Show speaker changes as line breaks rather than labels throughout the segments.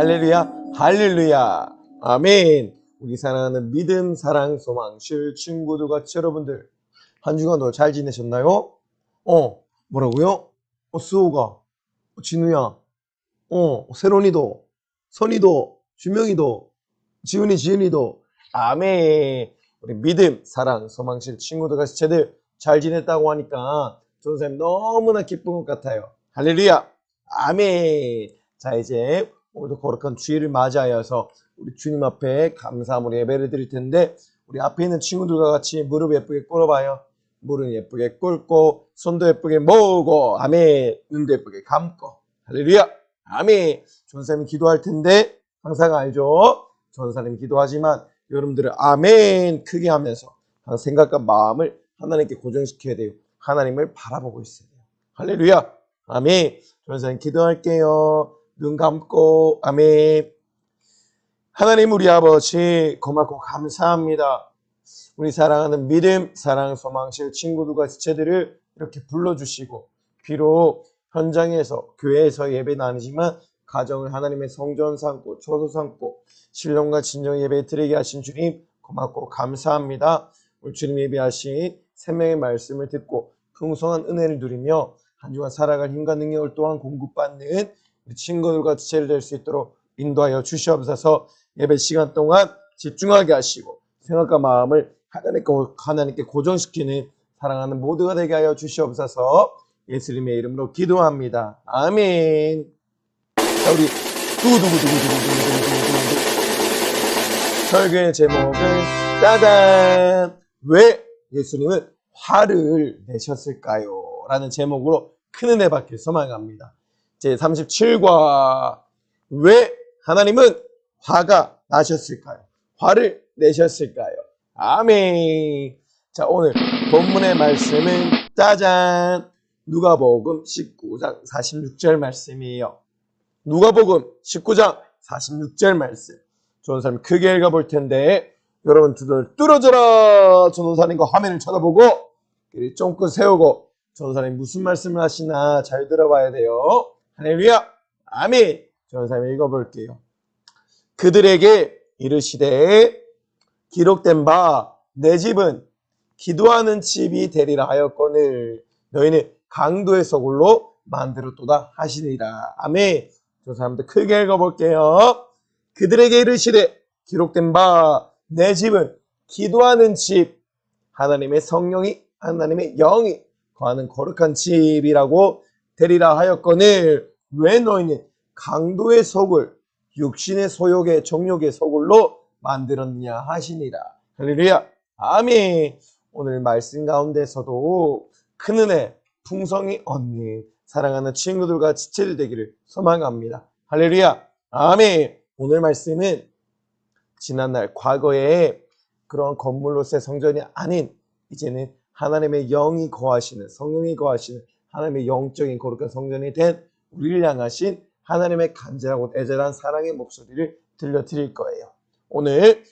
할렐루야, 할렐루야, 아멘. 우리 사랑하는 믿음, 사랑, 소망, 실 친구들 같이 여러분들 한 주간도 잘 지내셨나요? 뭐라고요? 수호가, 진우야, 세론이도, 선이도, 주명이도, 지은이도, 아멘. 우리 믿음, 사랑, 소망실 친구들 같이 쟤들 잘 지냈다고 하니까 전사님 너무나 기쁜 것 같아요. 할렐루야, 아멘. 자, 이제 오늘도 거룩한 주일을 맞이하여서 우리 주님 앞에 감사함으로 예배를 드릴 텐데, 우리 앞에 있는 친구들과 같이 무릎 예쁘게 꿇어봐요. 무릎 예쁘게 꿇고 손도 예쁘게 모으고, 아멘. 눈도 예쁘게 감고, 할렐루야, 아멘. 전사님이 기도할 텐데 항상 알죠? 전사님 기도하지만 여러분들은 아멘 크게 하면서 생각과 마음을 하나님께 고정시켜야 돼요. 하나님을 바라보고 있어야 돼요. 할렐루야, 아멘. 전사님 기도할게요. 눈 감고, 아멘. 하나님 우리 아버지 고맙고 감사합니다. 우리 사랑하는 믿음, 사랑, 소망실 친구들과 지체들을 이렇게 불러주시고, 비록 현장에서 교회에서 예배는 아니지만 가정을 하나님의 성전 삼고 초소 삼고 신령과 진정 예배 드리게 하신 주님 고맙고 감사합니다. 우리 주님 예배하신 생명의 말씀을 듣고 풍성한 은혜를 누리며 한 주간 살아갈 힘과 능력을 또한 공급받는 우리 친구들과 지체를 될 수 있도록 인도하여 주시옵소서. 예배 시간 동안 집중하게 하시고 생각과 마음을 하나님께 고정시키는 사랑하는 모두가 되게 하여 주시옵소서. 예수님의 이름으로 기도합니다. 아멘. 자, 우리 설교의 제목은 짜잔! 왜 예수님은 화를 내셨을까요? 라는 제목으로 큰 은혜 받길 소망합니다. 제 37과 왜 하나님은 화가 나셨을까요? 화를 내셨을까요? 아멘. 자, 오늘 본문의 말씀은 짜잔! 누가복음 19장 46절 말씀이에요. 누가복음 19장 46절 말씀. 전도사님 크게 읽어볼 텐데 여러분 두들 뚫어져라. 전도사님과 화면을 쳐다보고 귀를 쫑긋 세우고 전도사님 무슨 말씀을 하시나 잘 들어봐야 돼요. 할렐루야, 아멘. 전도사님 읽어볼게요. 그들에게 이르시되 기록된 바 내 집은 기도하는 집이 되리라 하였거늘 너희는 강도의 소굴로 만들었도다 하시니라. 아멘. 저 사람들 크게 읽어볼게요. 그들에게 이르시되 기록된 바 내 집은 기도하는 집, 하나님의 성령이 하나님의 영이 거하는 거룩한 집이라고 되리라 하였거늘 왜 너희는 강도의 소굴, 육신의 소욕의 정욕의 소굴로 만들었느냐 하시니라. 할렐루야, 아멘. 오늘 말씀 가운데서도 큰 은혜 풍성히 얻는 사랑하는 친구들과 지체들 되기를 소망합니다. 할렐루야, 아멘. 오늘 말씀은 지난날 과거에 그런 건물로서의 성전이 아닌 이제는 하나님의 영이 거하시는, 성령이 거하시는 하나님의 영적인 거룩한 성전이 된 우리를 향하신 하나님의 간절하고 애절한 사랑의 목소리를 들려드릴 거예요. 오늘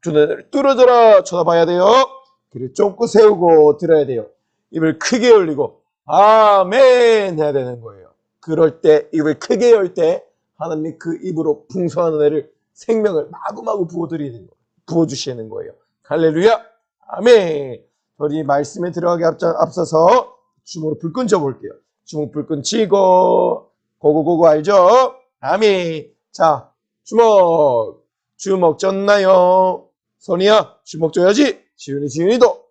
눈을 뚫어져라 쳐다봐야 돼요. 귀를 쫑긋 세우고 들어야 돼요. 입을 크게 열리고 아멘 해야 되는 거예요. 그럴 때 입을 크게 열 때 하나님이 그 입으로 풍성한 은혜를 생명을 마구마구 부어주시는 거예요. 할렐루야, 아멘. 우리 말씀에 들어가기 앞서서 주먹으로 불끈 져볼게요. 주먹 불끈 치고 고고고고 알죠? 아멘. 자, 주먹 졌나요? 선이야 주먹 줘야지. 지은이도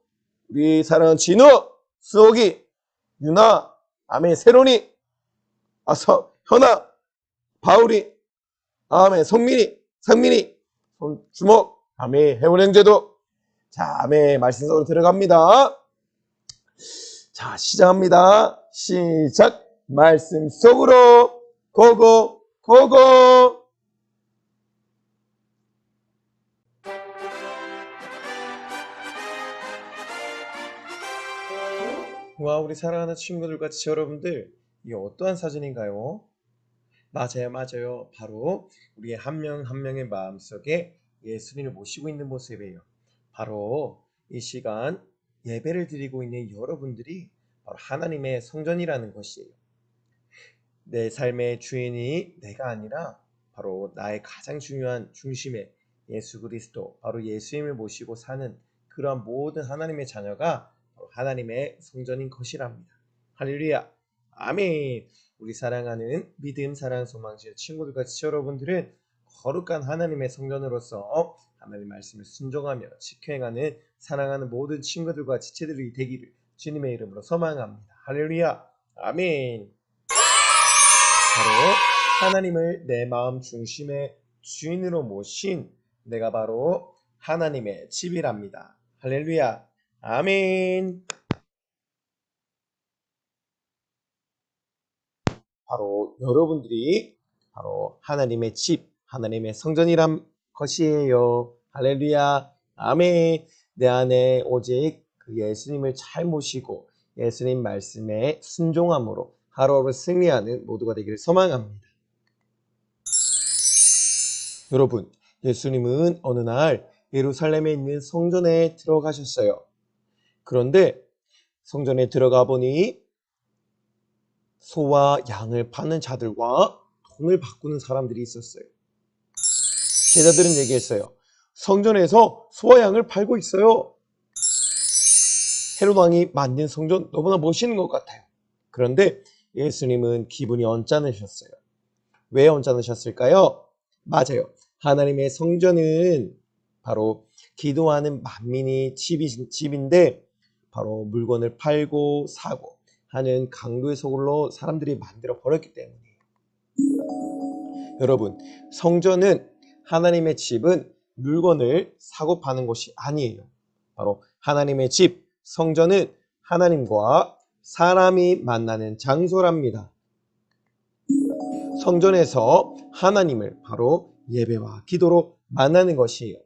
우리 사랑하는 진우, 수옥이, 유나, 아멘. 세론이, 현아, 바울이, 아멘. 성민이, 주먹, 아멘. 해운 형제도. 자, 아멘. 말씀 속으로 들어갑니다. 자, 시작합니다. 시작. 말씀 속으로 고고. 와, 우리 사랑하는 친구들과 여러분들, 이게 어떠한 사진인가요? 맞아요. 바로 우리의 한 명 한 명의 마음속에 예수님을 모시고 있는 모습이에요. 바로 이 시간 예배를 드리고 있는 여러분들이 바로 하나님의 성전이라는 것이에요. 내 삶의 주인이 내가 아니라 바로 나의 가장 중요한 중심에 예수 그리스도, 바로 예수님을 모시고 사는 그러한 모든 하나님의 자녀가 바로 하나님의 성전인 것이랍니다. 할렐루야. 아멘. 우리 사랑하는 믿음, 사랑, 소망실 친구들과 지체 여러분들은 거룩한 하나님의 성전으로서 하나님 말씀을 순종하며 지켜 행하는 사랑하는 모든 친구들과 지체들이 되기를 주님의 이름으로 소망합니다. 할렐루야. 아멘. 바로 하나님을 내 마음 중심의 주인으로 모신 내가 바로 하나님의 집이랍니다. 할렐루야. 아멘. 바로 여러분들이 바로 하나님의 집, 하나님의 성전이란 것이에요. 할렐루야. 아멘. 내 안에 오직 그 예수님을 잘 모시고 예수님 말씀에 순종함으로 하루하루 승리하는 모두가 되기를 소망합니다. 여러분, 예수님은 어느 날 예루살렘에 있는 성전에 들어가셨어요. 그런데 성전에 들어가 보니 소와 양을 파는 자들과 돈을 바꾸는 사람들이 있었어요. 제자들은 얘기했어요. 성전에서 소와 양을 팔고 있어요. 헤롯 왕이 만든 성전 너무나 멋있는 것 같아요. 그런데 예수님은 기분이 언짢으셨어요. 왜 언짢으셨을까요? 맞아요. 하나님의 성전은 바로 기도하는 만민이 집인데 바로 물건을 팔고 사고 하는 강도의 소굴로 사람들이 만들어 버렸기 때문이에요. 여러분, 성전은 하나님의 집은 물건을 사고 파는 곳이 아니에요. 바로 하나님의 집, 성전은 하나님과 사람이 만나는 장소랍니다. 성전에서 하나님을 바로 예배와 기도로 만나는 것이에요.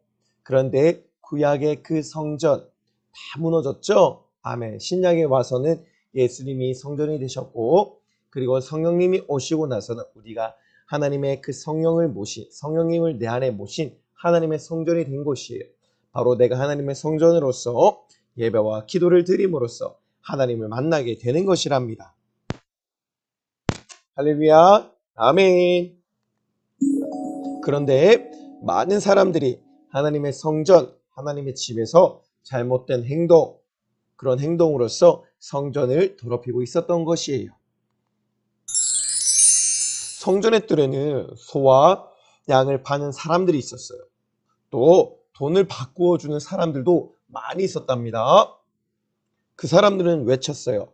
그런데 구약의 그 성전 다 무너졌죠? 아멘. 신약에 와서는 예수님이 성전이 되셨고 그리고 성령님이 오시고 나서는 우리가 하나님의 그 성령님을 내 안에 모신 하나님의 성전이 된 곳이에요. 바로 내가 하나님의 성전으로서 예배와 기도를 드림으로써 하나님을 만나게 되는 것이랍니다. 할렐루야. 아멘. 그런데 많은 사람들이 하나님의 성전, 하나님의 집에서 잘못된 행동, 그런 행동으로서 성전을 더럽히고 있었던 것이에요. 성전의 뜰에는 소와 양을 파는 사람들이 있었어요. 또 돈을 바꾸어 주는 사람들도 많이 있었답니다. 그 사람들은 외쳤어요.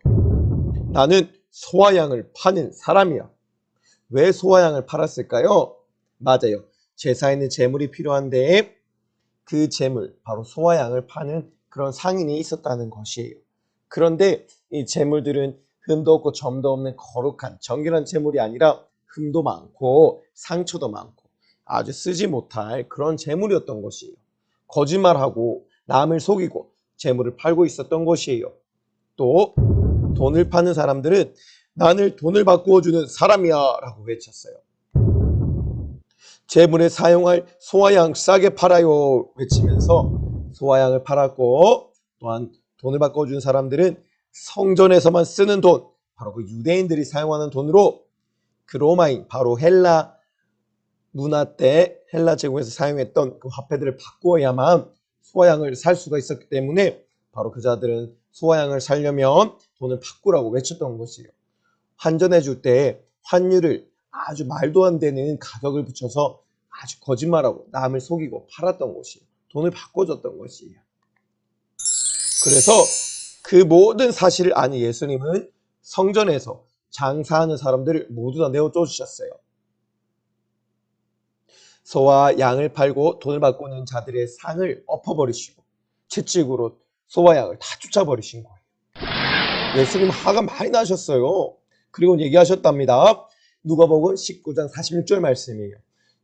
나는 소와 양을 파는 사람이야. 왜 소와 양을 팔았을까요? 맞아요. 제사에는 제물이 필요한데 그 제물, 바로 소와 양을 파는 그런 상인이 있었다는 것이에요. 그런데 이 제물들은 흠도 없고 점도 없는 거룩한 정결한 제물이 아니라 흠도 많고 상처도 많고 아주 쓰지 못할 그런 제물이었던 것이에요. 거짓말하고 남을 속이고 제물을 팔고 있었던 것이에요. 또 돈을 파는 사람들은 나는 돈을 바꾸어 주는 사람이야 라고 외쳤어요. 제물에 사용할 소와 양 싸게 팔아요 외치면서 소와 양을 팔았고 또한 돈을 바꿔준 사람들은 성전에서만 쓰는 돈, 바로 그 유대인들이 사용하는 돈으로 그 로마인, 바로 헬라 문화 때 헬라 제국에서 사용했던 그 화폐들을 바꾸어야만 소와 양을 살 수가 있었기 때문에 바로 그 자들은 소와 양을 살려면 돈을 바꾸라고 외쳤던 것이에요. 환전해 줄 때 환율을 아주 말도 안 되는 가격을 붙여서 아주 거짓말하고 남을 속이고 팔았던 것이에요. 돈을 바꿔줬던 것이에요. 그래서 그 모든 사실을 아는 예수님은 성전에서 장사하는 사람들을 모두 다 내어 쫓으셨어요. 소와 양을 팔고 돈을 바꾸는 자들의 상을 엎어버리시고 채찍으로 소와 양을 다 쫓아버리신 거예요. 예수님 화가 많이 나셨어요. 그리고 얘기하셨답니다. 누가복음 19장 46절 말씀이에요.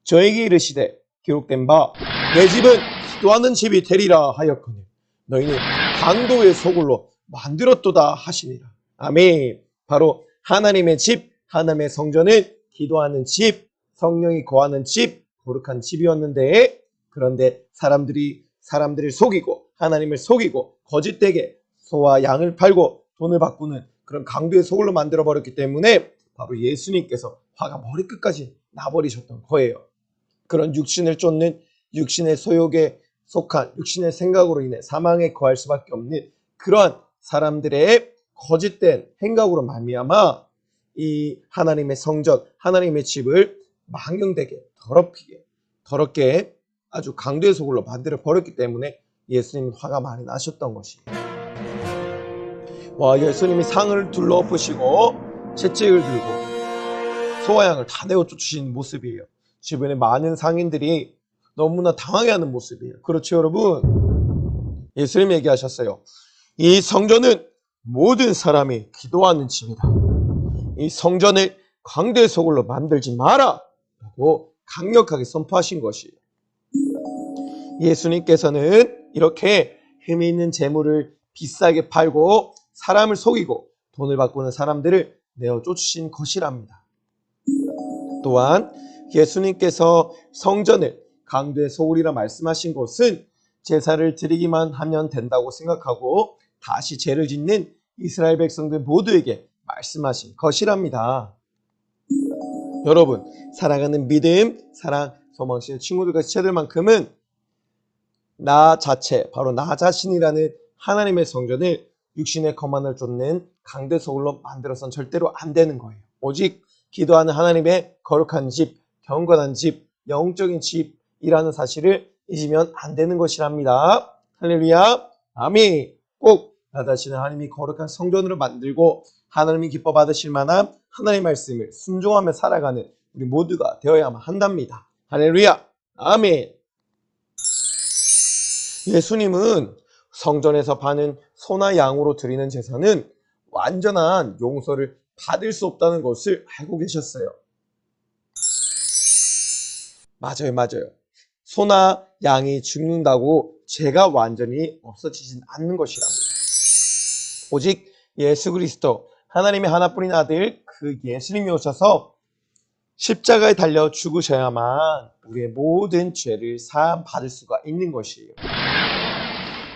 저에게 이르시되 기록된 바 내 집은 기도하는 집이 되리라 하였거늘 너희는 강도의 소굴로 만들었도다 하시니라. 아멘. 바로 하나님의 집, 하나님의 성전은 기도하는 집, 성령이 거하는 집, 거룩한 집이었는데 그런데 사람들을 속이고 하나님을 속이고 거짓되게 소와 양을 팔고 돈을 바꾸는 그런 강도의 소굴로 만들어버렸기 때문에 바로 예수님께서 화가 머리끝까지 놔버리셨던 거예요. 그런 육신을 쫓는 육신의 소욕에 속한 육신의 생각으로 인해 사망에 거할 수밖에 없는 그러한 사람들의 거짓된 행각으로 말미암아 이 하나님의 성전, 하나님의 집을 망령되게 더럽게 아주 강도의 소굴로 만들어 버렸기 때문에 예수님 화가 많이 나셨던 것이에요. 와, 예수님이 상을 둘러엎으시고 채찍을 들고 소와 양을 다 내어 쫓으신 모습이에요. 주변에 많은 상인들이 너무나 당황해하는 모습이에요. 그렇죠, 여러분? 예수님이 얘기하셨어요. 이 성전은 모든 사람이 기도하는 집이다. 이 성전을 강도의 소굴로 만들지 마라! 라고 강력하게 선포하신 것이에요. 예수님께서는 이렇게 흠이 있는 재물을 비싸게 팔고 사람을 속이고 돈을 바꾸는 사람들을 내어 쫓으신 것이랍니다. 또한 예수님께서 성전을 강도의 소굴이라 말씀하신 것은 제사를 드리기만 하면 된다고 생각하고 다시 죄를 짓는 이스라엘 백성들 모두에게 말씀하신 것이랍니다. 여러분, 사랑하는 믿음, 사랑, 소망하시는 친구들과 지체들만큼은 나 자체, 바로 나 자신이라는 하나님의 성전을 육신의 거만을 쫓는 강대 소굴로 만들어서는 절대로 안 되는 거예요. 오직 기도하는 하나님의 거룩한 집, 경건한 집, 영적인 집이라는 사실을 잊으면 안 되는 것이랍니다. 할렐루야, 아멘. 꼭 나 자신을 하나님이 거룩한 성전으로 만들고 하나님이 기뻐 받으실 만한 하나님의 말씀을 순종하며 살아가는 우리 모두가 되어야만 한답니다. 할렐루야, 아멘. 예수님은 성전에서 파는 소나 양으로 드리는 제사는 완전한 용서를 받을 수 없다는 것을 알고 계셨어요. 맞아요. 소나 양이 죽는다고 죄가 완전히 없어지진 않는 것이랍니다. 오직 예수 그리스도, 하나님의 하나뿐인 아들 그 예수님이 오셔서 십자가에 달려 죽으셔야만 우리의 모든 죄를 사함 받을 수가 있는 것이에요.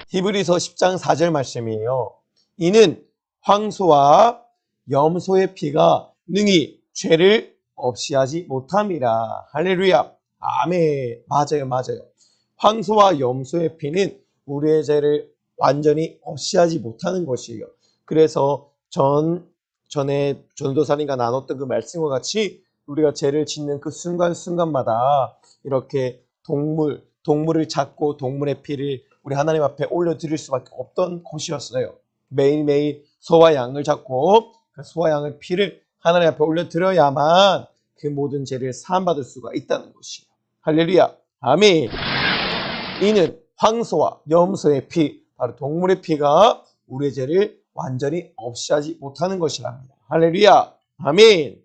히브리서 10장 4절 말씀이에요. 이는 황소와 염소의 피가 능히 죄를 없이 하지 못함이라. 할렐루야, 아멘. 맞아요. 황소와 염소의 피는 우리의 죄를 완전히 없이 하지 못하는 것이에요. 그래서 전에 전도사님과 나눴던 그 말씀과 같이 우리가 죄를 짓는 그 순간순간마다 이렇게 동물을 잡고 동물의 피를 우리 하나님 앞에 올려드릴 수밖에 없던 곳이었어요. 매일매일 소와 양을 잡고 그 소와 양의 피를 하나님 앞에 올려드려야만 그 모든 죄를 사함받을 수가 있다는 것이에요. 할렐루야, 아멘. 이는 황소와 염소의 피, 바로 동물의 피가 우리의 죄를 완전히 없이 하지 못하는 것이랍니다. 할렐루야, 아멘.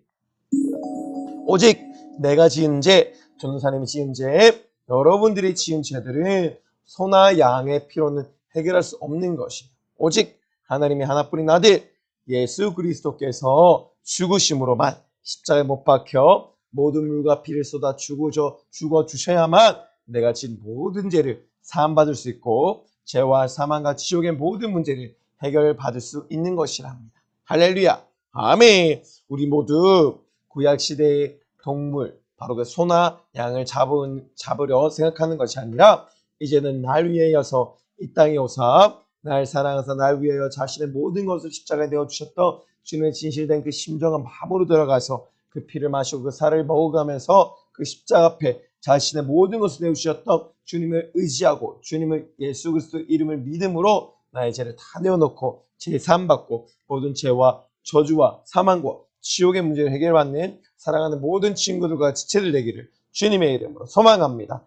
오직 내가 지은 죄, 전도사님이 지은 죄, 여러분들이 지은 죄들은 소나 양의 피로는 해결할 수 없는 것이에요. 오직 하나님의 하나뿐인 아들 예수 그리스도께서 죽으심으로만 십자가에 못 박혀 모든 물과 피를 쏟아 죽어 주셔야만 내가 지은 모든 죄를 사함받을 수 있고 죄와 사망과 지옥의 모든 문제를 해결받을 수 있는 것이랍니다. 할렐루야, 아멘. 우리 모두 구약시대의 동물, 바로 그 소나 양을 잡으려 생각하는 것이 아니라 이제는 날 위하여서 이 땅에 오사 날 사랑하사 날 위하여 자신의 모든 것을 십자가에 내어주셨던 주님의 진실된 그 심정한 마음으로 들어가서 그 피를 마시고 그 살을 먹어가면서 그 십자가 앞에 자신의 모든 것을 내어주셨던 주님을 의지하고 주님을 예수 그리스도 이름을 믿음으로 나의 죄를 다 내어놓고 제사함받고 모든 죄와 저주와 사망과 지옥의 문제를 해결받는 사랑하는 모든 친구들과 지체들 되기를 주님의 이름으로 소망합니다.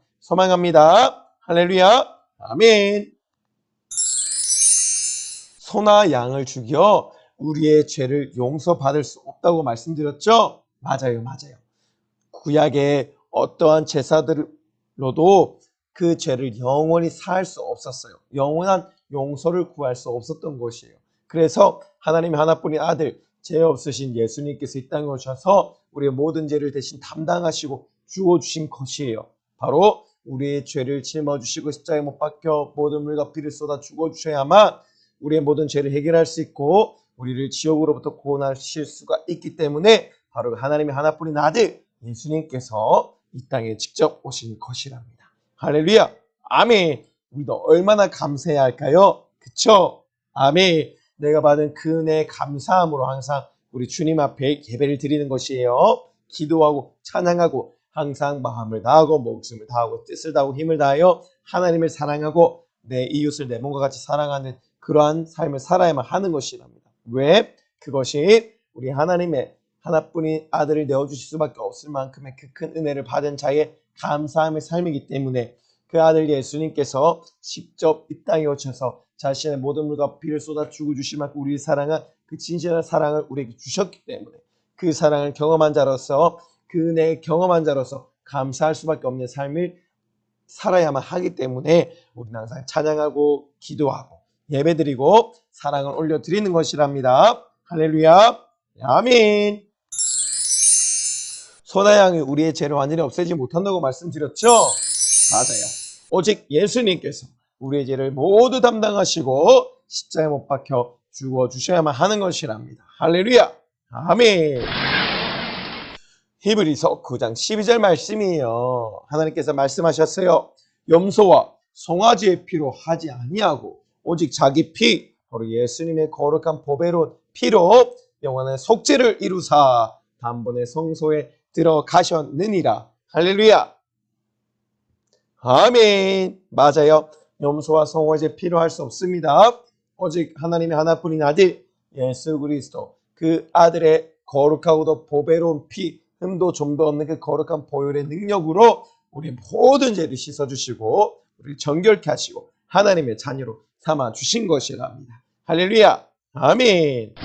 할렐루야, 아멘. 소나 양을 죽여 우리의 죄를 용서받을 수 없다고 말씀드렸죠? 맞아요. 구약의 어떠한 제사들로도 그 죄를 영원히 사할 수 없었어요. 영원한 용서를 구할 수 없었던 것이에요. 그래서 하나님의 하나뿐인 아들, 죄 없으신 예수님께서 이 땅에 오셔서 우리의 모든 죄를 대신 담당하시고 주어주신 것이에요. 바로 우리의 죄를 짊어주시고 십자가에 못 박혀 모든 물과 피를 쏟아 죽어주셔야만 우리의 모든 죄를 해결할 수 있고 우리를 지옥으로부터 구원하실 수가 있기 때문에 바로 하나님의 하나뿐인 아들 예수님께서 이 땅에 직접 오신 것이랍니다. 할렐루야. 아멘. 우리도 얼마나 감사해야 할까요? 그쵸? 아멘. 내가 받은 그 은혜 감사함으로 항상 우리 주님 앞에 예배를 드리는 것이에요. 기도하고 찬양하고 항상 마음을 다하고 목숨을 다하고 뜻을 다하고 힘을 다하여 하나님을 사랑하고 내 이웃을 내 몸과 같이 사랑하는 그러한 삶을 살아야만 하는 것이랍니다. 왜? 그것이 우리 하나님의 하나뿐인 아들을 내어주실 수밖에 없을 만큼의 그 큰 은혜를 받은 자의 감사함의 삶이기 때문에 그 아들 예수님께서 직접 이 땅에 오셔서 자신의 모든 물과 피를 쏟아 주고 주실 만큼 우리를 사랑한 그 진실한 사랑을 우리에게 주셨기 때문에 그 사랑을 경험한 자로서 그 은혜를 경험한 자로서 감사할 수밖에 없는 삶을 살아야만 하기 때문에 우리는 항상 찬양하고 기도하고 예배드리고 사랑을 올려드리는 것이랍니다. 할렐루야. 아멘. 소나 양이 우리의 죄를 완전히 없애지 못한다고 말씀드렸죠? 맞아요. 오직 예수님께서 우리의 죄를 모두 담당하시고 십자가에 못 박혀 죽어주셔야만 하는 것이랍니다. 할렐루야. 아멘. 히브리서 9장 12절 말씀이에요. 하나님께서 말씀하셨어요. 염소와 송아지의 피로 하지 아니하고 오직 자기 피, 바로 예수님의 거룩한 보배로운 피로 영원한 속죄를 이루사 단번에 성소에 들어가셨느니라. 할렐루야. 아멘. 맞아요. 염소와 송아지의 피로 할 수 없습니다. 오직 하나님의 하나뿐인 아들 예수 그리스도 그 아들의 거룩하고도 보배로운 피, 흠도 좀도 없는 그 거룩한 보혈의 능력으로 우리 모든 죄를 씻어주시고 우리를 정결케 하시고 하나님의 자녀로 삼아주신 것이랍니다. 할렐루야. 아멘.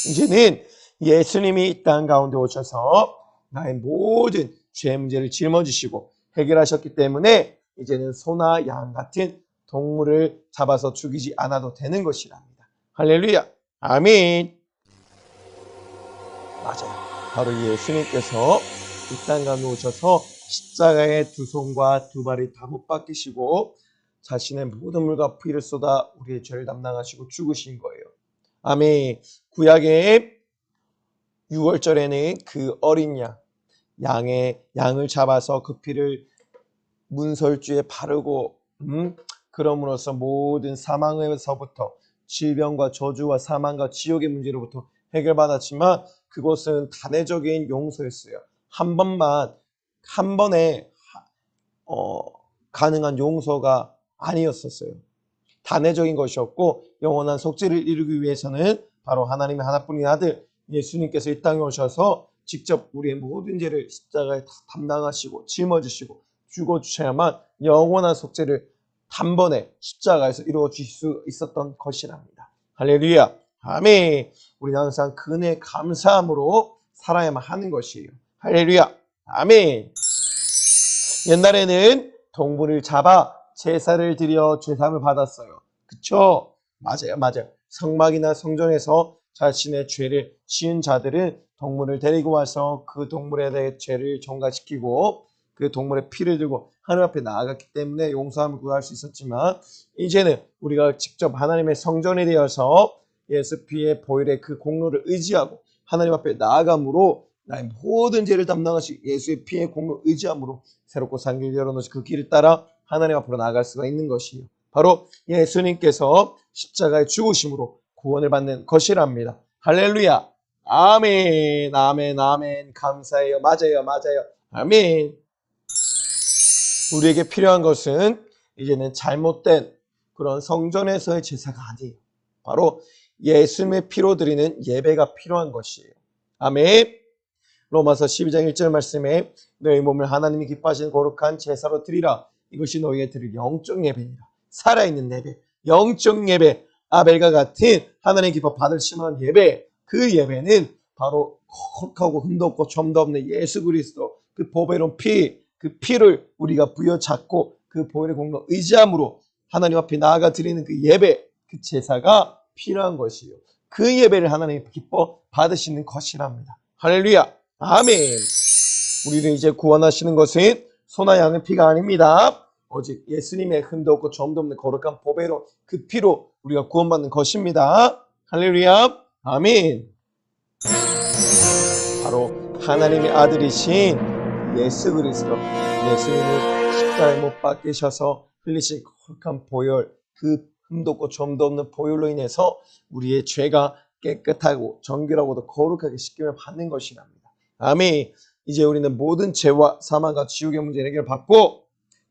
이제는 예수님이 이 땅 가운데 오셔서 나의 모든 죄 문제를 짊어지시고 해결하셨기 때문에 이제는 소나 양 같은 동물을 잡아서 죽이지 않아도 되는 것이랍니다. 할렐루야. 아멘. 맞아요. 바로 예수님께서 이 땅 가운데 오셔서 십자가에 두 손과 두 발이 다 못 박히시고 자신의 모든 물과 피를 쏟아 우리의 죄를 담당하시고 죽으신 거예요. 아멘. 구약의 6월절에는 그 어린 양을 잡아서 그 피를 문설주에 바르고 그럼으로써 모든 사망에서부터 질병과 저주와 사망과 지옥의 문제로부터 해결받았지만 그것은 단회적인 용서였어요. 한 번에 가능한 용서가 아니었었어요. 단회적인 것이었고 영원한 속죄를 이루기 위해서는 바로 하나님의 하나뿐인 아들 예수님께서 이 땅에 오셔서 직접 우리의 모든 죄를 십자가에 담당하시고 짊어지시고 죽어주셔야만 영원한 속죄를 단번에 십자가에서 이루어 주실 수 있었던 것이랍니다. 할렐루야. 아멘. 우리는 항상 그 은혜에 감사함으로 살아야만 하는 것이에요. 할렐루야. 아멘. 옛날에는 동물을 잡아 제사를 드려 제사를 받았어요. 그쵸? 맞아요. 성막이나 성전에서 자신의 죄를 지은 자들은 동물을 데리고 와서 그 동물에 대해 죄를 전가시키고 그 동물의 피를 들고 하나님 앞에 나아갔기 때문에 용서함을 구할 수 있었지만 이제는 우리가 직접 하나님의 성전이 되어서 예수 피의 보혈의 그 공로를 의지하고 하나님 앞에 나아감으로 나의 모든 죄를 담당하신 예수의 피의 공로를 의지함으로 새롭고 산 길을 열어놓으시 그 길을 따라 하나님 앞으로 나아갈 수가 있는 것이에요. 바로 예수님께서 십자가의 죽으심으로 구원을 받는 것이랍니다. 할렐루야. 아멘. 감사해요. 맞아요. 아멘. 우리에게 필요한 것은 이제는 잘못된 그런 성전에서의 제사가 아니에요. 바로 예수님의 피로 드리는 예배가 필요한 것이에요. 아멘. 로마서 12장 1절 말씀에 너희 몸을 하나님이 기뻐하시는 거룩한 제사로 드리라. 이것이 너희의 드릴 영적 예배니라. 살아있는 예배, 영적 예배, 아벨과 같은 하나님 기뻐 받으시는 예배, 그 예배는 바로 거룩하고 흠도 없고 점도 없는 예수 그리스도 그 보배로운 피, 그 피를 우리가 부여잡고 그 보혈의 공로 의지함으로 하나님 앞에 나아가 드리는 그 예배, 그 제사가 필요한 것이요. 그 예배를 하나님 기뻐 받으시는 것이랍니다. 할렐루야. 아멘. 우리를 이제 구원하시는 것은 소나 양의 피가 아닙니다. 오직 예수님의 흠도 없고 점도 없는 거룩한 보배로 그 피로 우리가 구원받는 것입니다. 할렐루야. 아멘. 바로 하나님의 아들이신 예수 그리스도, 예수님이 십자가에 못 박히셔서 흘리신 거룩한 보혈, 그 흠도 없고 점도 없는 보혈로 인해서 우리의 죄가 깨끗하고 정결하고도 거룩하게 씻김을 받는 것이랍니다. 아멘. 이제 우리는 모든 죄와 사망과 지옥의 문제를 해결받고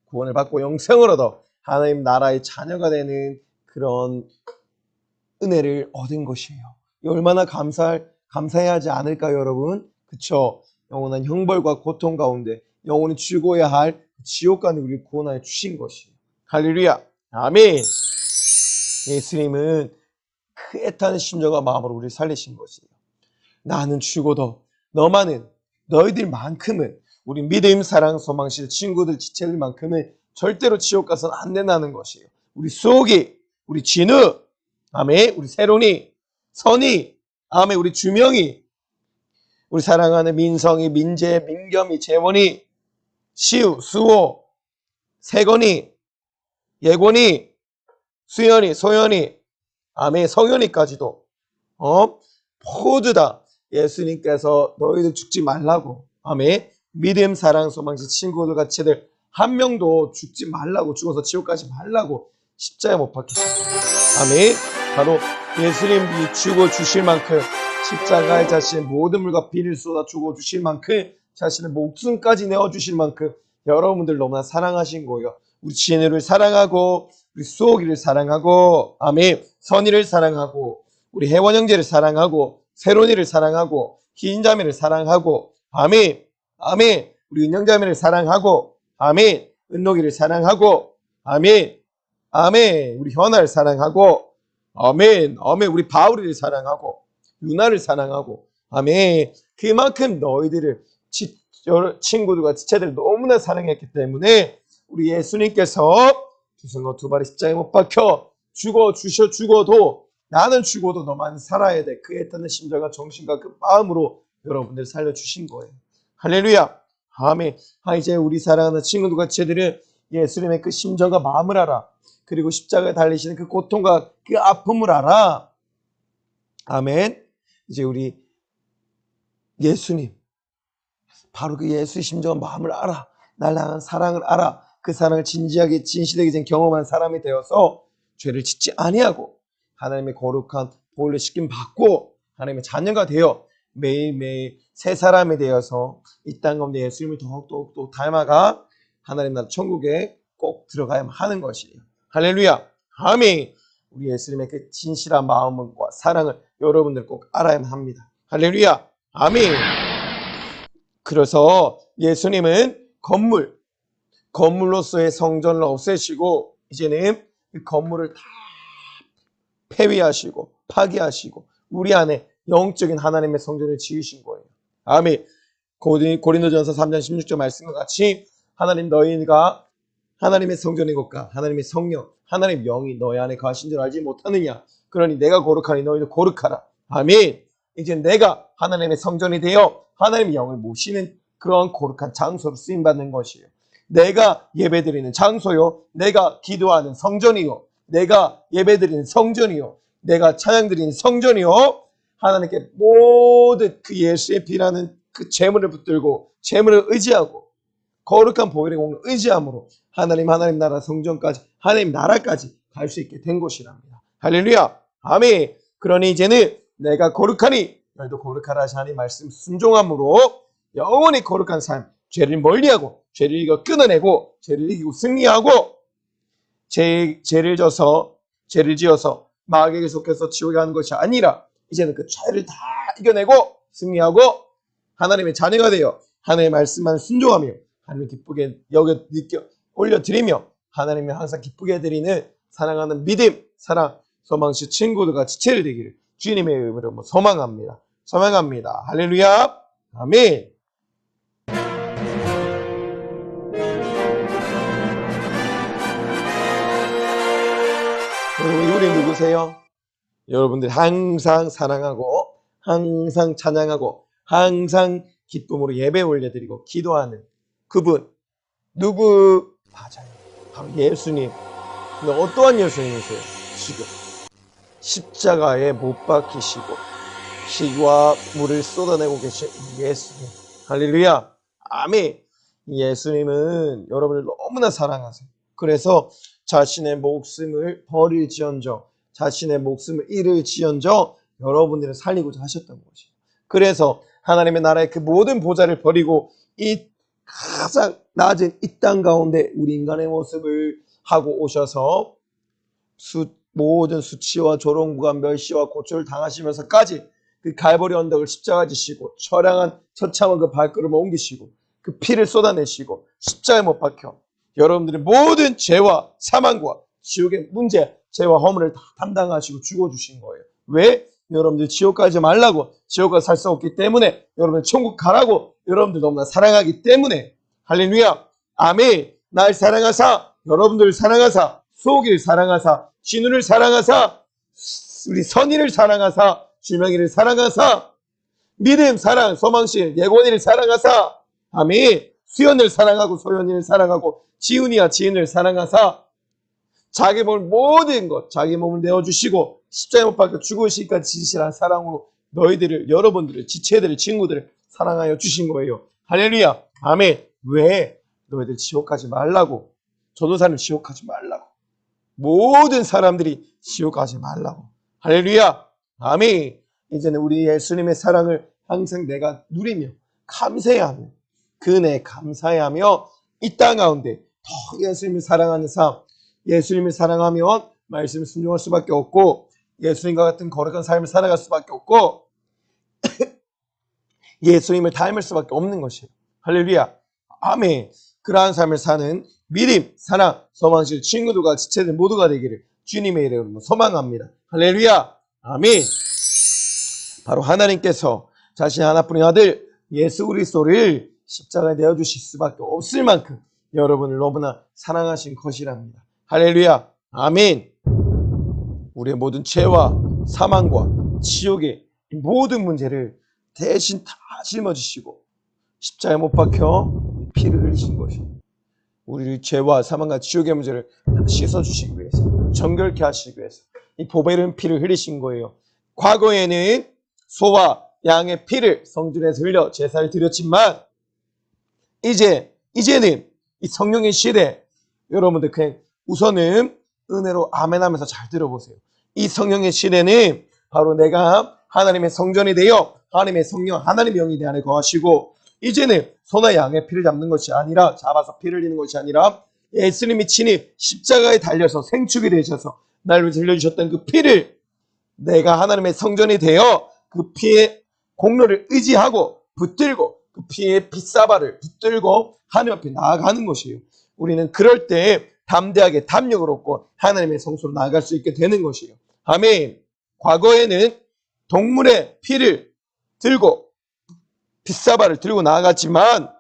구원을 받고 영생을 얻어 하나님 나라의 자녀가 되는 그런 은혜를 얻은 것이에요. 얼마나 감사해야 하지 않을까요, 여러분? 그쵸? 영원한 형벌과 고통 가운데 영원히 죽어야 할 지옥간에 우리를 구원하여 주신 것이에요. 할렐루야. 아멘. 예수님은 그 애타는 심정과 마음으로 우리를 살리신 것이에요. 나는 죽어도 너희들만큼은 우리 믿음, 사랑, 소망실, 친구들, 지체들만큼은 절대로 지옥 가서는 안 된다는 것이에요. 우리 수옥이, 우리 진우, 아멘, 우리 세론이, 선이, 아멘, 우리 주명이, 우리 사랑하는 민성이, 민재, 민겸이, 재원이, 시우, 수호, 세건이, 예곤이, 수연이, 소연이, 아멘, 성현이까지도 모두 다 예수님께서 너희들 죽지 말라고, 아멘, 믿음, 사랑, 소망시, 친구들, 같이들 한 명도 죽지 말라고, 죽어서 지옥 가지 말라고 십자가에 못 박히셨습니다. 아멘. 바로 예수님이 죽어 주실 만큼 십자가에 자신의 모든 물과 비를 쏟아 죽어 주실 만큼 자신의 목숨까지 내어 주실 만큼 여러분들 너무나 사랑하신 거예요. 우리 진우를 사랑하고 우리 수옥이를 사랑하고, 아멘, 선이를 사랑하고, 우리 혜원 형제를 사랑하고, 세론이를 사랑하고, 희인자매를 사랑하고, 아멘, 아멘, 우리 은영자매를 사랑하고, 아멘, 은록이를 사랑하고, 아멘, 아멘, 우리 현아를 사랑하고, 아멘, 아멘, 우리 바울이를 사랑하고, 유나를 사랑하고, 아멘. 그만큼 너희들을 친구들과 지체들을 너무나 사랑했기 때문에 우리 예수님께서 두 손과 두 발이 십자가에 못 박혀 죽어도 나는 죽어도 너만 살아야 돼. 그 애타는 심정과 정신과 그 마음으로 여러분들 살려주신 거예요. 할렐루야. 아멘. 이제 우리 사랑하는 친구들과 지체들은 예수님의 그 심정과 마음을 알아. 그리고 십자가에 달리시는 그 고통과 그 아픔을 알아. 아멘. 이제 우리 예수님, 바로 그 예수의 심정과 마음을 알아. 날 향한 사랑을 알아. 그 사랑을 진지하게 진실하게 경험한 사람이 되어서 죄를 짓지 아니하고 하나님의 거룩한 보혈로 씻김 받고 하나님의 자녀가 되어 매일매일 새 사람이 되어서 이 땅 가운데 예수님을 더욱더 닮아가 하나님 나라 천국에 꼭 들어가야만 하는 것이에요. 할렐루야. 아멘. 우리 예수님의 그 진실한 마음과 사랑을 여러분들 꼭 알아야만 합니다. 할렐루야. 아멘. 그래서 예수님은 건물로서의 성전을 없애시고 이제는 그 건물을 다 폐위하시고 파괴하시고 우리 안에 영적인 하나님의 성전을 지으신 거예요. 아멘. 고린도전서 3장 16절 말씀과 같이 하나님 너희가 하나님의 성전이고까 하나님의 성령 하나님의 영이 너희 안에 거하신 줄 알지 못하느냐. 그러니 내가 거룩하니 너희도 거룩하라. 아멘. 이제 내가 하나님의 성전이 되어 하나님의 영을 모시는 그런 거룩한 장소로 쓰임받는 것이에요. 내가 예배드리는 장소요, 내가 기도하는 성전이요, 내가 예배드리는 성전이요, 내가 찬양드리는 성전이요, 하나님께 모든 그 예수의 피라는 그 재물을 붙들고 재물을 의지하고 거룩한 보혈의 공을 의지함으로 하나님 나라 성전까지 하나님 나라까지 갈 수 있게 된 것이랍니다. 할렐루야. 아멘. 그러니 이제는 내가 거룩하니 너희도 거룩하라 하시니 말씀 순종함으로 영원히 거룩한 삶, 죄를 멀리하고 죄를 이겨 끊어내고 죄를 이기고 승리하고 죄를 지어서 마귀에게 속해서 지옥에 가는 것이 아니라 이제는 그 죄를 다 이겨내고 승리하고 하나님의 자녀가 되어 하나님의 말씀만 순종하며 하나님 기쁘게 올려드리며 하나님이 항상 기쁘게 드리는 사랑하는 믿음, 사랑, 소망시 친구들과 지체를 되기를 주님의 이름으로 소망합니다. 할렐루야. 아멘. 여러분, 우리 누구세요? 여러분들 항상 사랑하고 항상 찬양하고 항상 기쁨으로 예배 올려드리고 기도하는 그분 누구? 맞아요. 바로 예수님. 근데 어떠한 예수님이세요? 지금 십자가에 못 박히시고 피와 물을 쏟아내고 계신 예수님. 할렐루야. 아멘. 예수님은 여러분을 너무나 사랑하세요. 그래서 자신의 목숨을 버릴지언정, 자신의 목숨을 잃을지언정 여러분들을 살리고자 하셨던 것이에요. 그래서 하나님의 나라의 그 모든 보좌를 버리고 이 가장 낮은 이 땅 가운데 우리 인간의 모습을 하고 오셔서 모든 수치와 조롱과 멸시와 고초를 당하시면서까지 그 갈보리 언덕을 십자가 지시고 처량한 처참한 그 발걸음을 옮기시고 그 피를 쏟아내시고 십자가에 못 박혀 여러분들의 모든 죄와 사망과 지옥의 문제, 죄와 허물을 다 담당하시고 죽어주신 거예요. 왜? 여러분들 지옥 가지 말라고, 지옥 가서 살 수 없기 때문에, 여러분 천국 가라고 여러분들 너무나 사랑하기 때문에. 할렐루야. 아멘. 날 사랑하사, 여러분들을 사랑하사, 소기를 사랑하사, 진우를 사랑하사, 우리 선의를 사랑하사, 주명이를 사랑하사, 믿음, 사랑, 소망실, 예곤이를 사랑하사, 아멘. 수연을 사랑하고 소연이를 사랑하고 지훈이와 지은을 사랑하사 자기 몸을 모든 것, 자기 몸을 내어주시고 십자가에 못 박혀 죽으시기까지 지지시라는 사랑으로 너희들을, 여러분들을, 지체들을, 친구들을 사랑하여 주신 거예요. 할렐루야. 아멘. 왜? 너희들 지옥 가지 말라고. 전도사는 지옥 가지 말라고. 모든 사람들이 지옥 가지 말라고. 할렐루야. 아멘. 이제는 우리 예수님의 사랑을 항상 내가 누리며 감사해하며 그 은혜에 감사해하며 이 땅 가운데 더 예수님을 사랑하는 삶, 예수님을 사랑하면 말씀을 순종할 수밖에 없고 예수님과 같은 거룩한 삶을 살아갈 수밖에 없고 예수님을 닮을 수밖에 없는 것이에요. 할렐루야. 아멘. 그러한 삶을 사는 믿음, 사랑, 소망실 친구들과 지체들 모두가 되기를 주님의 이름으로 소망합니다. 할렐루야. 아멘. 바로 하나님께서 자신 하나뿐인 아들 예수 그리스도를 십자가에 내어주실 수밖에 없을 만큼 여러분을 너무나 사랑하신 것이랍니다. 할렐루야. 아멘. 우리의 모든 죄와 사망과 지옥의 모든 문제를 대신 다 짊어지시고 십자가에 못 박혀 피를 흘리신 것입니다. 우리 죄와 사망과 지옥의 문제를 다 씻어주시기 위해서, 정결케 하시기 위해서 이 보배로운 피를 흘리신 거예요. 과거에는 소와 양의 피를 성전에서 흘려 제사를 드렸지만 이제는 이 성령의 시대, 여러분들 그냥 우선은 은혜로 아멘 하면서 잘 들어보세요. 이 성령의 시대는 바로 내가 하나님의 성전이 되어 하나님의 성령, 하나님의 영이 내 안에 거하시고 이제는 소나 양의 피를 잡는 것이 아니라, 잡아서 피를 흘리는 것이 아니라 예수님이 친히 십자가에 달려서 생축이 되셔서 나를 위해서 흘려주셨던 그 피를 내가 하나님의 성전이 되어 그 피의 공로를 의지하고 붙들고 그 피의 핏사발을 붙들고 하나님 앞에 나아가는 것이에요. 우리는 그럴 때 담대하게 담력을 얻고 하나님의 성소로 나아갈 수 있게 되는 것이에요. 아멘. 과거에는 동물의 피를 들고 핏사발을 들고 나아갔지만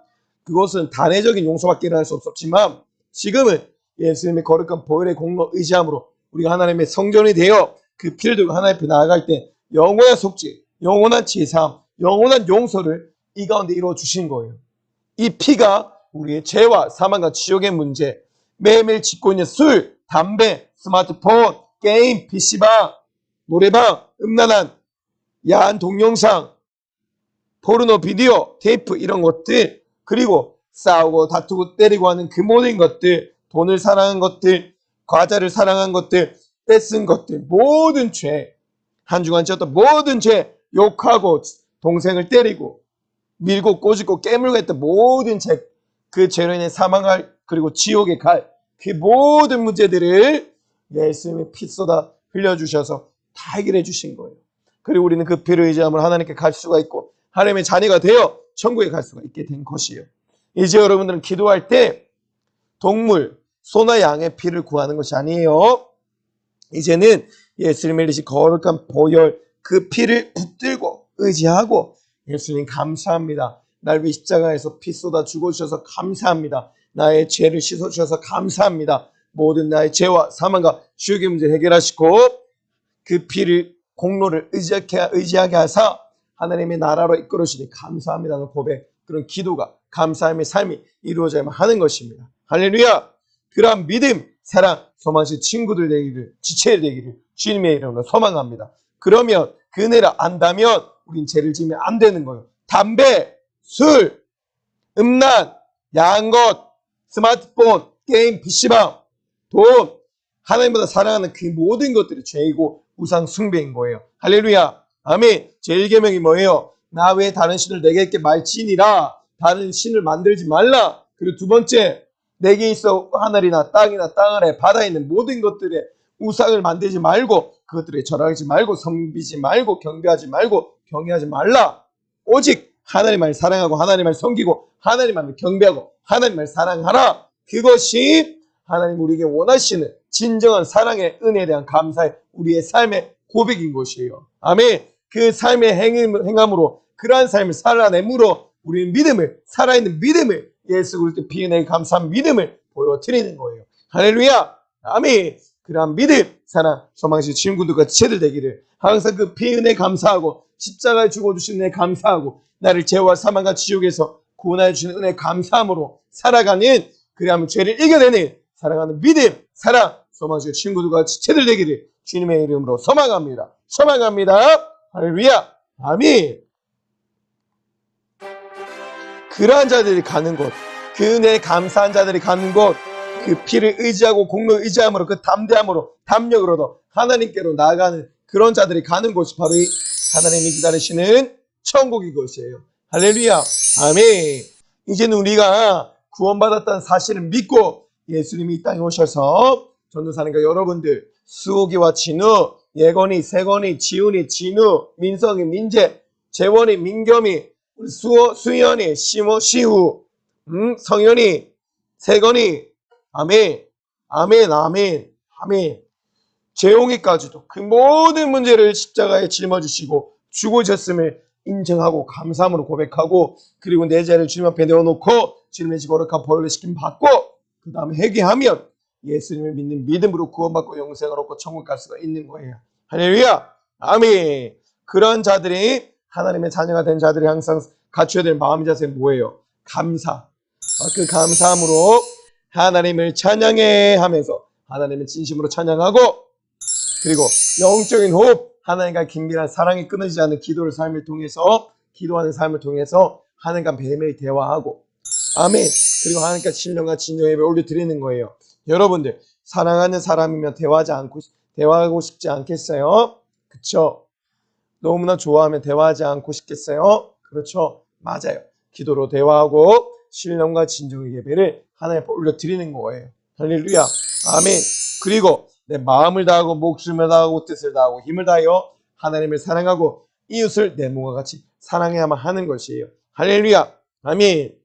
그것은 단회적인 용서밖에 일어날 수 없었지만 지금은 예수님의 거룩한 보혈의 공로 의지함으로 우리가 하나님의 성전이 되어 그 피를 들고 하나님 앞에 나아갈 때 영원한 속죄, 영원한 제사함, 영원한 용서를 이 가운데 이루어 주신 거예요. 이 피가 우리의 죄와 사망과 지옥의 문제, 매일매일 짓고 있는 술, 담배, 스마트폰, 게임, PC방, 노래방, 음란한, 야한 동영상, 포르노 비디오, 테이프 이런 것들, 그리고 싸우고 다투고 때리고 하는 그 모든 것들, 돈을 사랑한 것들, 과자를 사랑한 것들, 뺏은 것들, 모든 죄, 한 주간 지었던 모든 죄, 욕하고 동생을 때리고 밀고 꼬집고 깨물고 했던 모든 죄, 그 죄로 인해 사망할 그리고 지옥에 갈 그 모든 문제들을 예수님의 피 쏟아 흘려주셔서 다 해결해 주신 거예요. 그리고 우리는 그 피를 의지함으로 하나님께 갈 수가 있고 하나님의 자녀가 되어 천국에 갈 수가 있게 된 것이에요. 이제 여러분들은 기도할 때 동물, 소나 양의 피를 구하는 것이 아니에요. 이제는 예수님의 흘리신 거룩한 보혈 그 피를 붙들고 의지하고 예수님 감사합니다. 날 위해 십자가에서 피 쏟아 죽어주셔서 감사합니다. 나의 죄를 씻어주셔서 감사합니다. 모든 나의 죄와 사망과 지옥의 문제를 해결하시고 그 피를 공로를 의지하게 하사 하나님의 나라로 이끌어주시니 감사합니다는 고백, 그런 기도가 감사함의 삶이 이루어져야만 하는 것입니다. 할렐루야. 그러한 믿음, 사랑, 소망실 친구들 되기를, 지체들 되기를 주님의 이름으로 소망합니다. 그러면 그 은혜를 안다면 우린 죄를 지으면 안 되는 거예요. 담배, 술, 음란, 야한 것, 스마트폰, 게임, PC방, 돈, 하나님보다 사랑하는 그 모든 것들이 죄이고 우상 숭배인 거예요. 할렐루야. 아멘. 제1계명이 뭐예요? 나 외에 다른 신을 내게 있게 말지니라. 다른 신을 만들지 말라. 그리고 두 번째, 내게 있어 하늘이나 땅이나 땅 아래 바다에 있는 모든 것들에 우상을 만들지 말고 그것들에 절하지 말고 섬기지 말고 경배하지 말고 경외하지 말라. 오직 하나님을 사랑하고 하나님을 섬기고 하나님을 경배하고 하나님을 사랑하라. 그것이 하나님 우리에게 원하시는 진정한 사랑의 은혜에 대한 감사의 우리의 삶의 고백인 것이에요. 아멘. 그 삶의 행함으로 그러한 삶을 살아내므로 우리는 믿음을 살아있는 믿음을 예수 그리스도 피에 내게 감사한 믿음을 보여드리는 거예요. 할렐루야. 아멘. 그러한 믿음, 사랑, 소망시 친구들과 지체들 되기를 항상 그 피에 은혜 감사하고 십자가에 죽어주신 은혜 감사하고 나를 죄와 사망과 지옥에서 구원하여 주시는 은혜 감사함으로 살아가는 그리하면 죄를 이겨내는 사랑하는 믿음, 사랑, 소망시 친구들과 지체들 되기를 주님의 이름으로 소망합니다. 소망합니다. 할렐루야. 아멘. 그러한 자들이 가는 곳, 그 은혜에 감사한 자들이 가는 곳, 그 피를 의지하고 공로 의지함으로 그 담대함으로 담력으로도 하나님께로 나아가는 그런 자들이 가는 곳이 바로 이 하나님이 기다리시는 천국인 것이에요. 할렐루야. 아멘. 이제는 우리가 구원받았다는 사실을 믿고 예수님이 이 땅에 오셔서 전도사님과 여러분들 수호기와 진우, 예건이, 세건이, 지훈이, 진우, 민성이, 민재, 재원이, 민겸이, 수연이, 시후, 성현이, 세건이, 아멘, 아멘, 아멘, 아멘. 재용이까지도 그 모든 문제를 십자가에 짊어지시고 죽으셨음을 인정하고 감사함으로 고백하고 그리고 내 죄를 주님 앞에 내어놓고 주님의 거룩한 보혈을 시킴 받고 그 다음에 회개하면 예수님을 믿는 믿음으로 구원받고 영생을 얻고 천국 갈 수가 있는 거예요. 할렐루야. 아멘. 그런 자들이 하나님의 자녀가 된 자들이 항상 갖춰야 될 마음 자세는 뭐예요? 감사. 그 감사함으로 하나님을 찬양해 하면서 하나님을 진심으로 찬양하고 그리고 영적인 호흡, 하나님과 긴밀한 사랑이 끊어지지 않는 기도를 삶을 통해서 기도하는 삶을 통해서 하나님과 매일매일 대화하고 아멘. 그리고 하나님과 신령과 진정 예배 올려드리는 거예요. 여러분들 사랑하는 사람이면 대화하고 싶지 않겠어요? 그쵸? 너무나 좋아하면 대화하지 않고 싶겠어요? 그렇죠? 맞아요. 기도로 대화하고 신령과 진정의 예배를 하나님께 올려드리는 거예요. 할렐루야. 아멘. 그리고 내 마음을 다하고 목숨을 다하고 뜻을 다하고 힘을 다하여 하나님을 사랑하고 이웃을 내 몸과 같이 사랑해야만 하는 것이에요. 할렐루야. 아멘.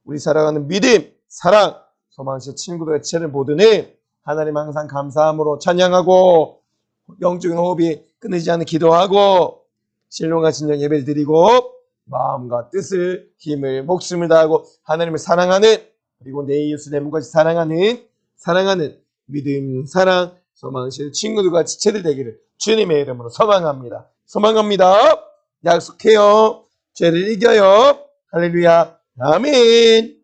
우리 살아가는 믿음, 사랑, 소망시 친구들의 지체를 모두는 하나님 항상 감사함으로 찬양하고 영적인 호흡이 끊이지 않는 기도하고 신령과 진정 예배를 드리고 마음과 뜻을 힘을 목숨을 다하고 하나님을 사랑하는 그리고 내 이웃을 내 몸같이 사랑하는 믿음, 사랑, 소망실 친구들과 지체들 되기를 주님의 이름으로 소망합니다. 소망합니다. 약속해요. 죄를 이겨요. 할렐루야. 아멘.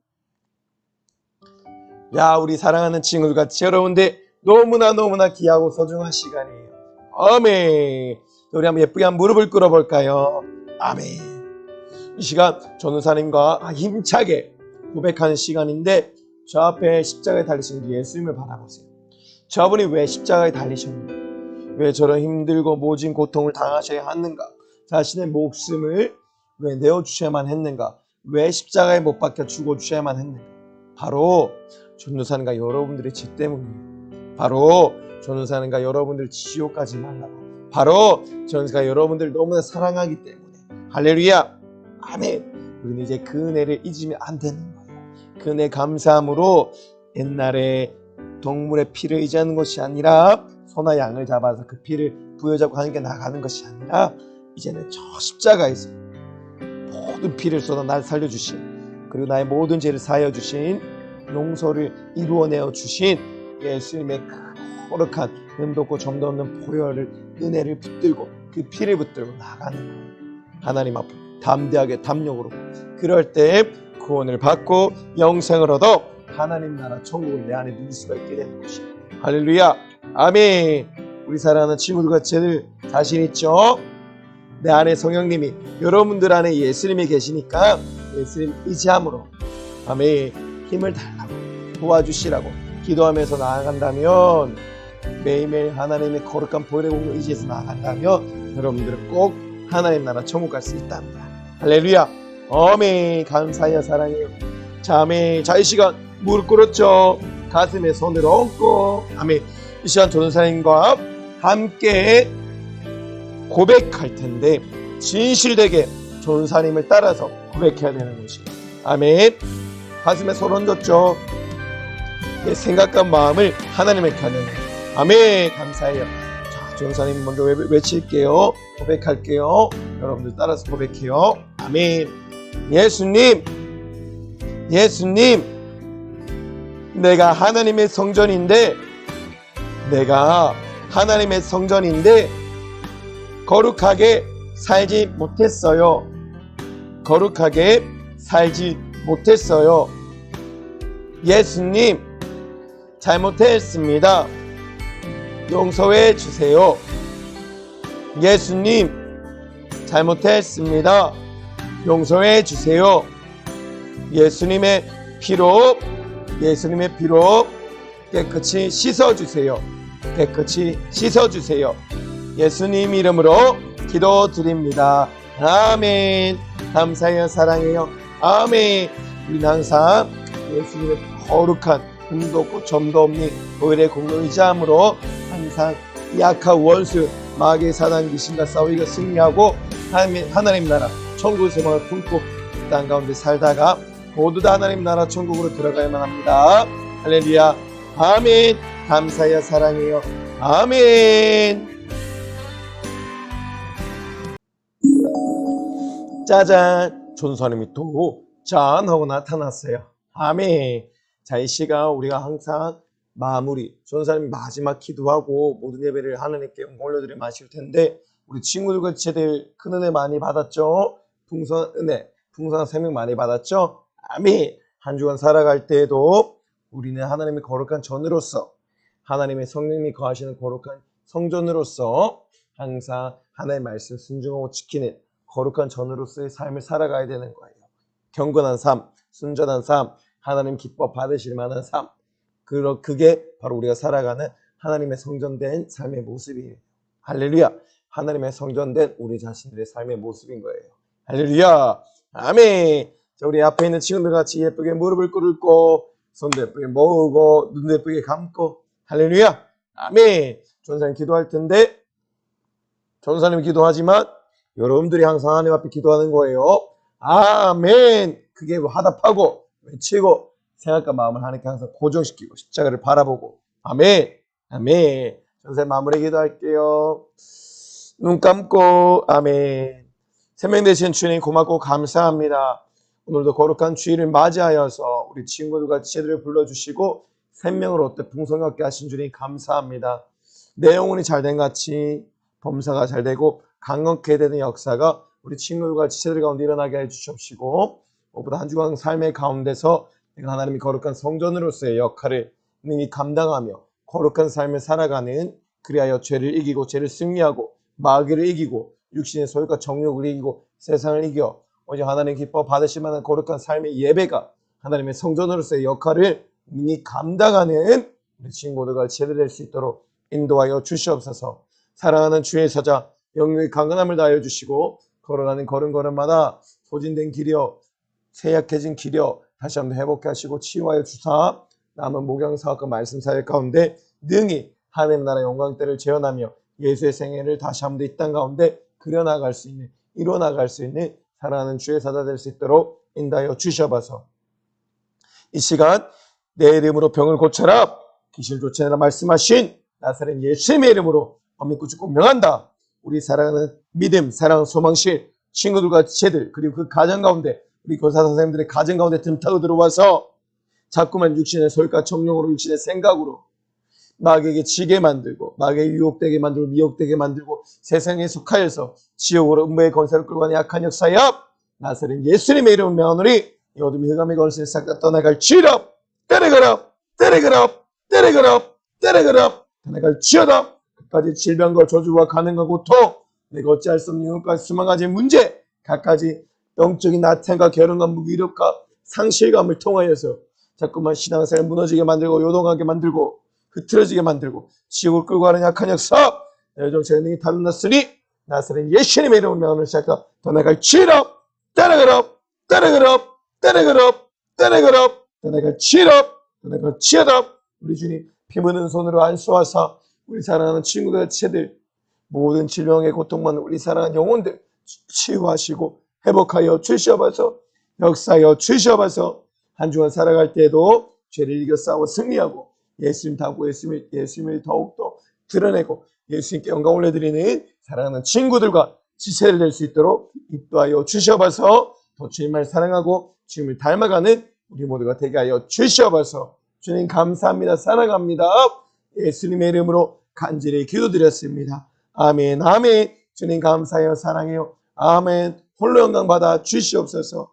야, 우리 사랑하는 친구들과 여러분들 너무나 귀하고 소중한 시간이에요. 아멘. 우리 한번 예쁘게 한번 무릎을 꿇어볼까요? 아멘. 이 시간 전도사님과 힘차게 고백하는 시간인데 저 앞에 십자가에 달리신 우리 예수님을 바라보세요. 저분이 왜 십자가에 달리셨는가? 왜 저런 힘들고 모진 고통을 당하셔야 하는가? 자신의 목숨을 왜 내어주셔야만 했는가? 왜 십자가에 못 박혀 죽어주셔야만 했는가? 바로 전도사님과 여러분들의 죄 때문이에요. 바로 전도사님과 여러분들 지옥 가지 말라고. 바로 전도사가 여러분들 너무나 사랑하기 때문에. 할렐루야. 아멘. 우리는 이제 그 은혜를 잊으면 안 되는 거예요. 그 은혜 감사함으로 옛날에 동물의 피를 의지하는 것이 아니라 소나 양을 잡아서 그 피를 부여잡고 하는 게 나가는 것이 아니라 이제는 저 십자가에서 모든 피를 쏟아 날 살려주신 그리고 나의 모든 죄를 사하여 주신 용서를 이루어내어 주신 예수님의 거룩한 흠없고 점도 없는 보혈을 은혜를 붙들고 그 피를 붙들고 나가는 거예요. 하나님 앞으로 담대하게 담력으로 그럴 때 구원을 받고 영생을 얻어 하나님 나라 천국을 내 안에 누릴 수가 있게 되는 것이에요. 할렐루야. 아멘. 우리 사랑하는 친구들과 쟤들 자신 있죠? 내 안에 성령님이, 여러분들 안에 예수님이 계시니까 예수님 의지함으로 아멘 힘을 달라고 도와주시라고 기도하면서 나아간다면, 매일매일 하나님의 거룩한 보혈의 공로 의지해서 나아간다면 여러분들은 꼭 하나님 나라 천국 갈 수 있답니다. 할렐루야. 아멘. 감사해요. 사랑해요. 자, 아멘. 자, 이 시간 무릎 꿇었죠. 가슴에 손을 얹고 아멘. 이 시간 전도사님과 함께 고백할 텐데, 진실되게 전도사님을 따라서 고백해야 되는 것이 아멘. 가슴에 손 얹었죠. 내 생각과 마음을 하나님에게 가는 아멘. 감사해요. 자, 전도사님 먼저 외칠게요. 고백할게요. 여러분들 따라서 고백해요. 아멘. 예수님, 예수님, 내가 하나님의 성전인데 거룩하게 살지 못했어요. 거룩하게 살지 못했어요. 예수님, 잘못했습니다. 용서해 주세요. 예수님, 잘못했습니다. 용서해 주세요. 예수님의 피로 깨끗이 씻어주세요. 깨끗이 씻어주세요. 예수님 이름으로 기도드립니다. 아멘. 감사해요. 사랑해요. 아멘. 우리는 항상 예수님의 거룩한 흠도 없고 점도 없는 보혈의 공로 의지함으로 항상 약한 원수 마귀의 사단 귀신과 싸우기가 승리하고 하나님 나라 천국의 소망을 품고 땅 가운데 살다가 모두 다 하나님 나라 천국으로 들어가야만 합니다. 할렐루야. 아멘. 감사해요. 사랑해요. 아멘. 짜잔, 전도사님이 또 짠하고 나타났어요. 아멘. 자, 이 시간 우리가 항상 마무리, 전도사님이 마지막 기도하고 모든 예배를 하나님께 올려드려 마실 텐데, 우리 친구들과 지체들 큰 은혜 많이 받았죠? 풍성한 은혜, 풍성한 생명 많이 받았죠? 아멘. 한 주간 살아갈 때에도 우리는 하나님의 거룩한 전으로서, 하나님의 성령님이 거하시는 거룩한 성전으로서 항상 하나님의 말씀 순종하고 지키는 거룩한 전으로서의 삶을 살아가야 되는 거예요. 경건한 삶, 순전한 삶, 하나님 기뻐 받으실 만한 삶, 그게 바로 우리가 살아가는 하나님의 성전된 삶의 모습이에요. 할렐루야. 하나님의 성전된 우리 자신들의 삶의 모습인 거예요. 할렐루야. 아멘. 자, 우리 앞에 있는 친구들 같이 예쁘게 무릎을 꿇고 손도 예쁘게 모으고 눈도 예쁘게 감고 할렐루야. 아멘. 전사님 기도할 텐데, 전사님 기도하지만 여러분들이 항상 하나님 앞에 기도하는 거예요. 아멘. 그게 화답하고 외치고 생각과 마음을 하나님께 항상 고정시키고 십자가를 바라보고 아멘. 아멘. 전사님 마무리 기도할게요. 눈 감고 아멘. 생명 되신 주님 고맙고 감사합니다. 오늘도 거룩한 주일을 맞이하여서 우리 친구들과 지체들을 불러주시고 생명을 얻되 풍성하게 하신 주님 감사합니다. 내 영혼이 잘된 같이 범사가 잘되고 강건케 되는 역사가 우리 친구들과 지체들 가운데 일어나게 해주시옵시고, 무엇보다 한 주간 삶의 가운데서 내가 하나님의 거룩한 성전으로서의 역할을 능히 감당하며 거룩한 삶을 살아가는, 그리하여 죄를 이기고 죄를 승리하고 마귀를 이기고 육신의 소욕과 정욕을 이기고 세상을 이겨 오직 하나님 기뻐 받으실 만한 거룩한 삶의 예배가 하나님의 성전으로서의 역할을 능히 감당하는 우리 친구들과 제대로 될 수 있도록 인도하여 주시옵소서. 사랑하는 주의 사자 영육의 강건함을 다하여 주시고, 걸어가는 걸음걸음마다 소진된 길이여 쇠약해진 길이여 다시 한번 회복해 하시고 치유하여 주사, 남은 목양사역과 말씀 사역 가운데 능히 하나님 나라 영광 때를 재현하며 예수의 생애를 다시 한번 이 땅 가운데 그려나갈 수 있는, 이뤄나갈 수 있는 사랑하는 주의 사자 될 수 있도록 인도하여 주셔봐서, 이 시간 내 이름으로 병을 고쳐라, 귀신을 쫓아내라 말씀하신 나사렛 예수님의 이름으로 엄밀히 죽고 명한다. 우리 사랑하는 믿음, 사랑, 소망실 친구들과 지체들, 그리고 그 가정 가운데 우리 교사 선생님들의 가정 가운데 틈타고 들어와서 자꾸만 육신의 소욕과 정욕으로, 육신의 생각으로 마귀에게 지게 만들고 마귀에게 유혹되게 만들고 미혹되게 만들고 세상에 속하여서 지옥으로 음부의 권세를 끌고 가는 약한 역사여 나사렛 예수님의 이름을 명하노니 이 어둠이 흑암의 권세를 싹 다 떠나갈지어다. 때려가라, 때려가라, 때려가라, 때려가라, 떠나갈지어다. 끝까지 질병과 저주와 가능과 고통 내가 어찌할 수 없는 여러 수만 가지 문제, 갖가지 영적인 나태함과 결혼과 무기력과 상실감을 통하여서 자꾸만 신앙생활 무너지게 만들고 요동하게 만들고 흐트러지게 만들고 지옥을 끌고 가는 약한 역사 내 정체의 능이 달라났으니 나사렛 예수님의 이름으로 명하는 시작과 더 나갈 치러 따라가라 따라가라 따라가라 따라가라 더 나갈 치러 더 나갈 치어라 우리 주님 피 묻은 손으로 안수하사 우리 사랑하는 친구들 채들 모든 질병의 고통만 우리 사랑하는 영혼들 치유하시고 회복하여 주시옵소서 역사하여 주시옵소서 한 주간 살아갈 때에도 죄를 이겨 싸워 승리하고 예수님 닮고 예수님을 더욱더 드러내고 예수님께 영광 올려드리는 사랑하는 친구들과 지체를 될 수 있도록 인도하여 주시옵소서 더 주님을 사랑하고 주님을 닮아가는 우리 모두가 되게 하여 주시옵소서 주님 감사합니다. 사랑합니다. 예수님의 이름으로 간절히 기도드렸습니다. 아멘 아멘 주님 감사해요 사랑해요 아멘 홀로 영광 받아 주시옵소서